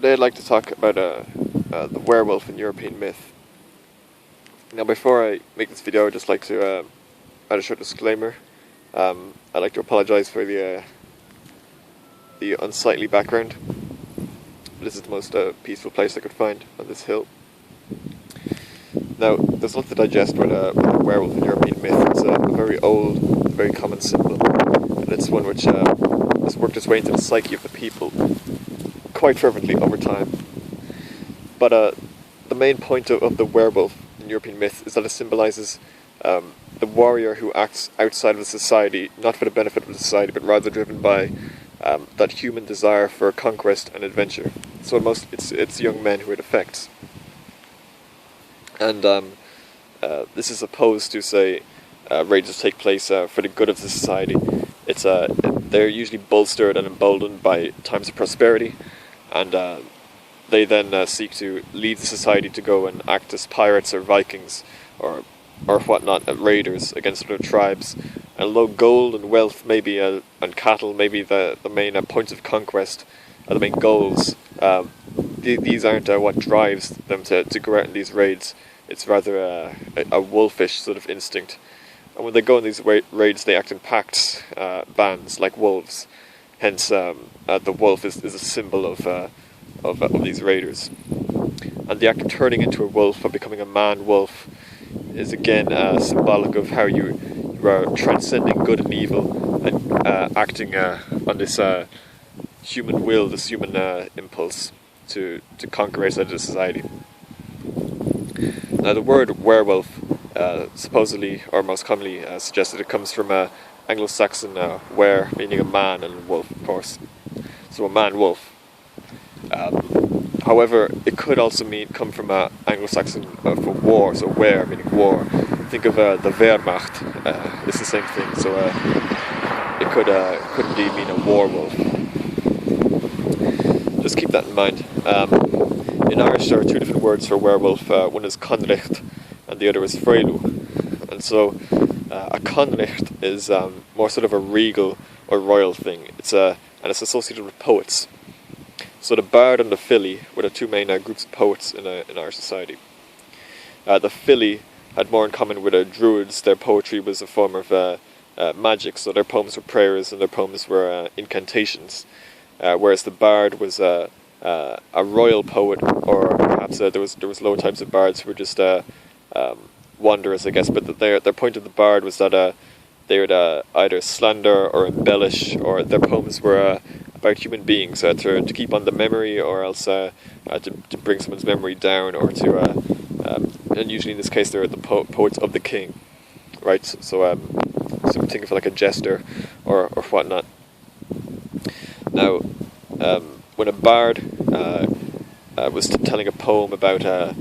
Today I'd like to talk about the werewolf in European myth. Now, before I make this video, I'd just like to add a short disclaimer. I'd like to apologise for the unsightly background. This is the most peaceful place I could find on this hill. Now, there's a lot to digest with a werewolf in European myth. It's a very old, very common symbol, and it's one which has worked its way into the psyche of the people quite fervently over time. But the main point of the werewolf in European myth is that it symbolises the warrior who acts outside of the society, not for the benefit of the society, but rather driven by that human desire for conquest and adventure. So it's young men who it affects. And this is opposed to, say, rages take place for the good of the society. They're usually bolstered and emboldened by times of prosperity, and they then seek to lead the society to go and act as pirates or Vikings or whatnot, raiders against other tribes. And although gold and wealth maybe and cattle may be the main points of conquest, the main goals, these aren't what drives them to go out in these raids. It's rather a wolfish sort of instinct. And when they go on these raids, they act in packs, bands, like wolves. Hence, the wolf is a symbol of these raiders. And the act of turning into a wolf or becoming a man-wolf is again symbolic of how you are transcending good and evil and acting on this human will, this human impulse to conquer outside of the society. Now, the word werewolf supposedly, or most commonly suggested, it comes from Anglo-Saxon were, meaning a man, and wolf, of course. So a man-wolf. However, it could also come from Anglo-Saxon for war, so were, meaning war. Think of the Wehrmacht, it's the same thing, so it could indeed mean a war wolf. Just keep that in mind. In Irish there are two different words for werewolf. One is conricht and the other is freilu. And so a conricht is more sort of a regal or royal thing. And it's associated with poets. So the bard and the filly were the two main groups of poets in our society. The filly had more in common with the druids. Their poetry was a form of magic, so their poems were prayers and their poems were incantations. Whereas the bard was a royal poet, or perhaps there was lower types of bards who were just wanderers, I guess. But their point of the bard was that they would either slander or embellish, or their poems were about human beings to keep on the memory, or else to bring someone's memory down, or and usually in this case they're the poets of the king, right? So think of like a jester or whatnot. Now, when a bard was telling a poem about a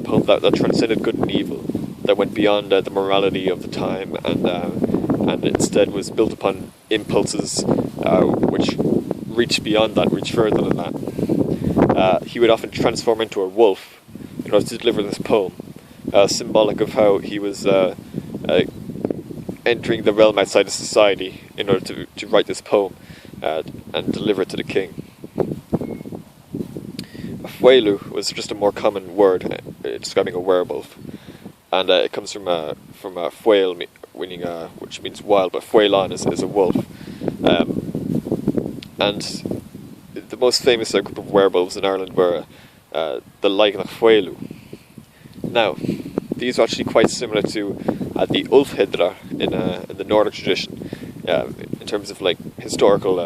poem that transcended good and evil, that went beyond the morality of the time, and instead was built upon impulses which reached beyond that, reached further than that, he would often transform into a wolf in order to deliver this poem, symbolic of how he was entering the realm outside of society in order to write this poem and deliver it to the king. A fwelu was just a more common word describing a werewolf, and it comes from fwael, meaning which means wild, but fwaelán is a wolf. And the most famous group of werewolves in Ireland were the Laighnach Fwelu. Now, these are actually quite similar to the Ulfhedra in the Nordic tradition, in terms of like historical,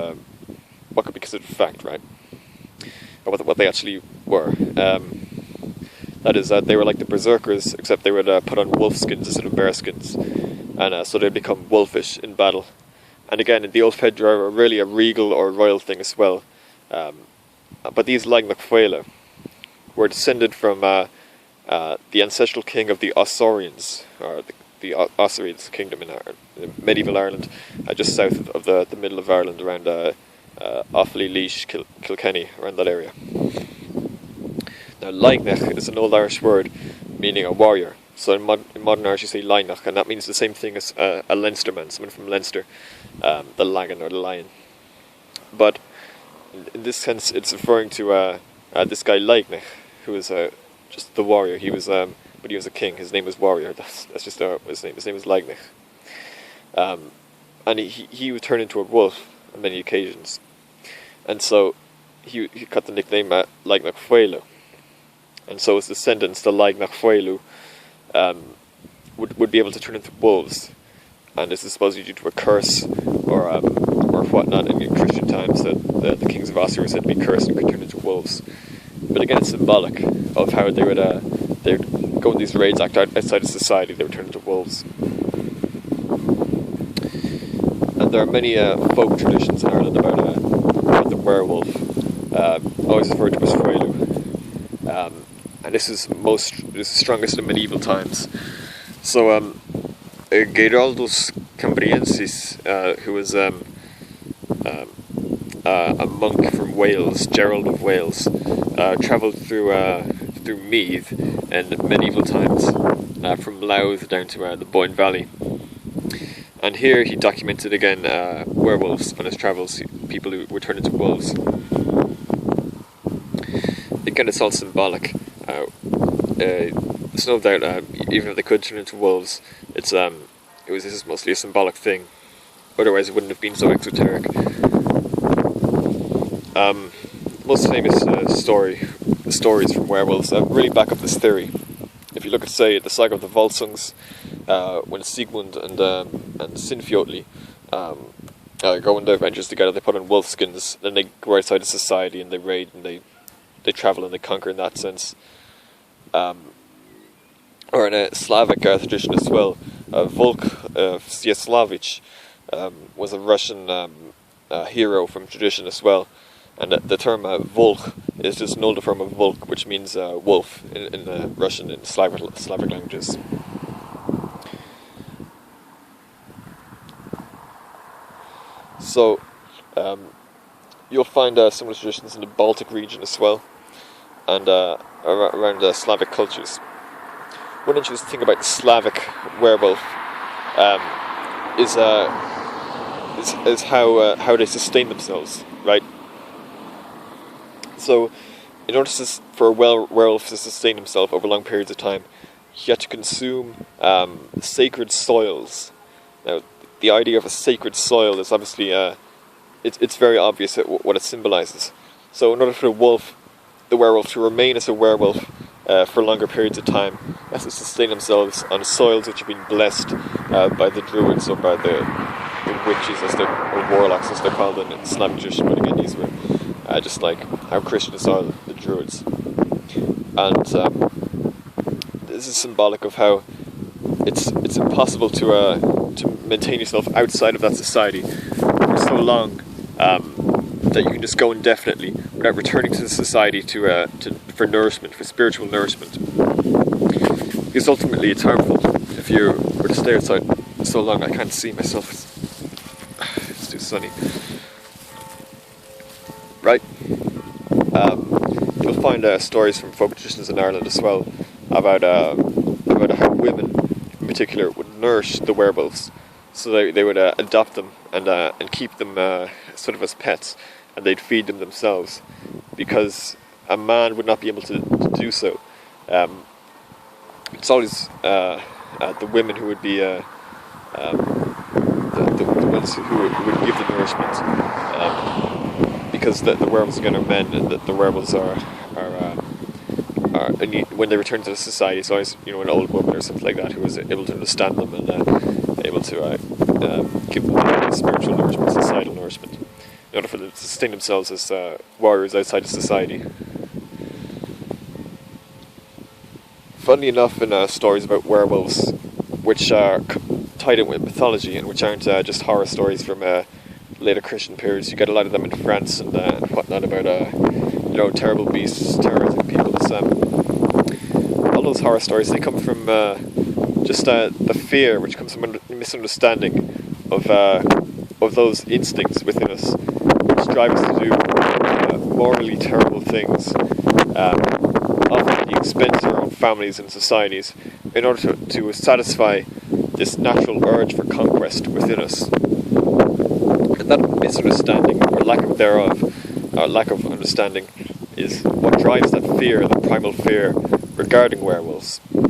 what could be considered fact, right? Or what they actually were. That is, they were like the berserkers, except they would put on wolf skins instead of bear skins, and so they'd become wolfish in battle. And again, the Ulfhedra are really a regal or royal thing as well. But these Laighnach Fwelu were descended from the ancestral king of the Osorians, or the Osirians kingdom in medieval Ireland, just south of the middle of Ireland, around Offaly, Laois, Kilkenny, around that area. Now, Laighnach is an Old Irish word meaning a warrior. So in modern Irish you say Lainach, and that means the same thing as a Leinsterman, someone from Leinster, the Lagan or the lion. But in this sense, it's referring to this guy Leibniz, who was just the warrior. He was, but he was a king. His name was Warrior. That's just his name. His name was Leibniz. And he would turn into a wolf on many occasions, and so he got the nickname Leibniz Fuelu. And so his descendants, the Leibniz Fuelu, would be able to turn into wolves, and this is supposedly due to a curse or whatnot in Christian times, that the kings of Austria were said to be cursed and could turn into wolves. But again, it's symbolic of how they would go on these raids, act outside of society. They would turn into wolves. And there are many folk traditions in Ireland about the werewolf, always referred to as Froilu. And this is strongest in medieval times. So Geraldus Cambriensis, who was a monk from Wales, Gerald of Wales, travelled through Meath in medieval times, from Louth down to the Boyne Valley. And here he documented again werewolves on his travels, people who were turned into wolves. Again, it's all symbolic. There's no doubt, even if they could turn into wolves, this is mostly a symbolic thing. Otherwise, it wouldn't have been so exoteric. Most famous stories from werewolves really back up this theory. If you look at, say, the saga of the Volsungs, when Sigmund and Sinfjotli go on their adventures together, they put on wolf skins, then they go outside of society and they raid and they travel and they conquer in that sense. Or in a Slavic tradition as well, Volk Sviatoslavich was a Russian hero from tradition as well, and the term Volk is just an older form of Volk, which means wolf in Russian and Slavic languages. So you'll find similar traditions in the Baltic region as well, and around Slavic cultures. One interesting thing about the Slavic werewolf is how they sustain themselves, right? So, in order for a werewolf to sustain himself over long periods of time, he had to consume sacred soils. Now, the idea of a sacred soil is obviously it's very obvious what it symbolizes. So, in order for the werewolf to remain as a werewolf for longer periods of time, has to sustain themselves on soils which have been blessed by the druids or by the witches, or warlocks as they're called in Slavic tradition. But again, these were just like how Christians are the druids. And this is symbolic of how it's impossible to maintain yourself outside of that society for so long that you can just go indefinitely without returning to the society for nourishment, for spiritual nourishment. Because ultimately it's harmful if you were to stay outside so long. I can't see myself. It's too sunny. Right? You'll find stories from folk traditions in Ireland as well about how women in particular would nourish the werewolves. So they would adopt them and keep them sort of as pets, and they'd feed them themselves, because a man would not be able to do so. It's always the women who would be the ones who would give the nourishment, because the werewolves again are men, and the werewolves are when they return to the society, it's always an old woman or something like that who is able to understand them and able to give them spiritual nourishment, societal nourishment, in order for them to sustain themselves as warriors outside of society. Funnily enough, in stories about werewolves, which are tied in with mythology and which aren't just horror stories from later Christian periods, you get a lot of them in France and whatnot about terrible beasts terrorizing people. All those horror stories, they come from just the fear which comes from a misunderstanding of those instincts within us, which drive us to do morally terrible things, often at the expense of our own families and societies, in order to satisfy this natural urge for conquest within us. And that misunderstanding, or lack of thereof, lack of understanding is what drives that fear, the primal fear regarding werewolves. And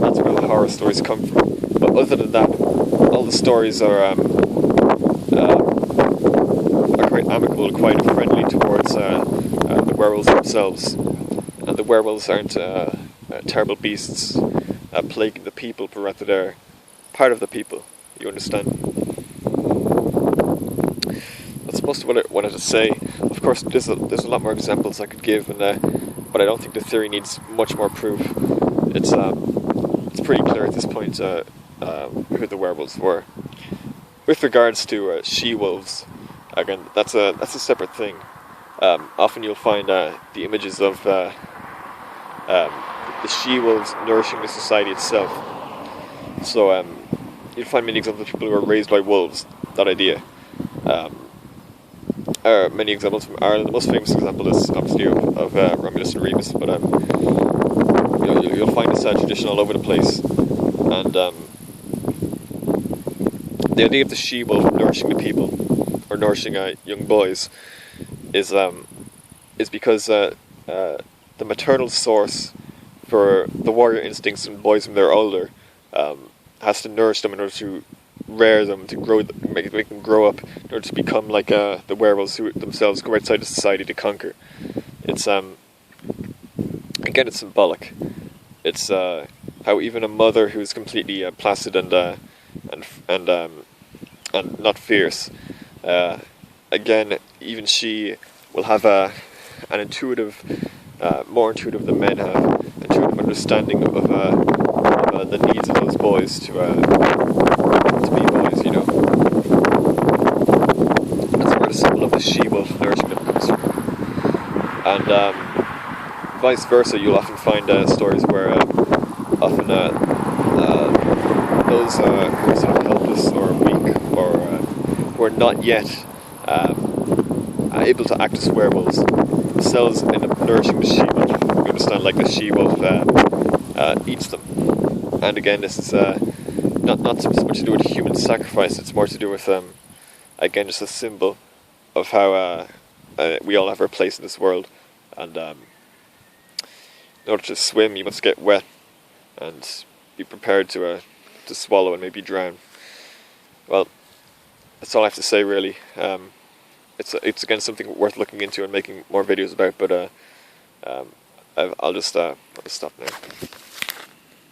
that's where the horror stories come from. But other than that, all the stories are quite amicable, quite friendly towards the werewolves themselves. And the werewolves aren't terrible beasts plaguing the people, but rather they're part of the people. You understand? That's most of what I wanted to say. Of course, there's a lot more examples I could give, but I don't think the theory needs much more proof. It's pretty clear at this point who the werewolves were. With regards to she-wolves, again, that's a separate thing. Often you'll find the images of the she-wolves nourishing the society itself. So you'll find many examples of people who are raised by wolves. That idea. Many examples from Ireland. The most famous example is obviously of Romulus and Remus, but you'll find this tradition all over the place. And the idea of the she-wolf nourishing the people, or nourishing young boys, is because the maternal source for the warrior instincts in boys when they're older has to nourish them in order to rear them, to grow, make them grow up, in order to become like the werewolves who themselves go outside of society to conquer. It's again, it's symbolic. It's how even a mother who's completely placid and not fierce, again, even she will have an intuitive, more intuitive than men have, intuitive understanding of the needs of those boys to be boys, you know. That's where the symbol of the she-wolf nourishing them comes from. And vice versa, you'll often find stories where often those who are sort of helpless or weak or who are not yet able to act as werewolves themselves end up nourishing the she-wolf. You understand, like the she-wolf eats them. And again, this is not so much to do with human sacrifice, it's more to do with again, just a symbol of how we all have our place in this world. And in order to swim, you must get wet and be prepared to swallow and maybe drown. Well, that's all I have to say, really. It's again something worth looking into and making more videos about. But I'll just stop now.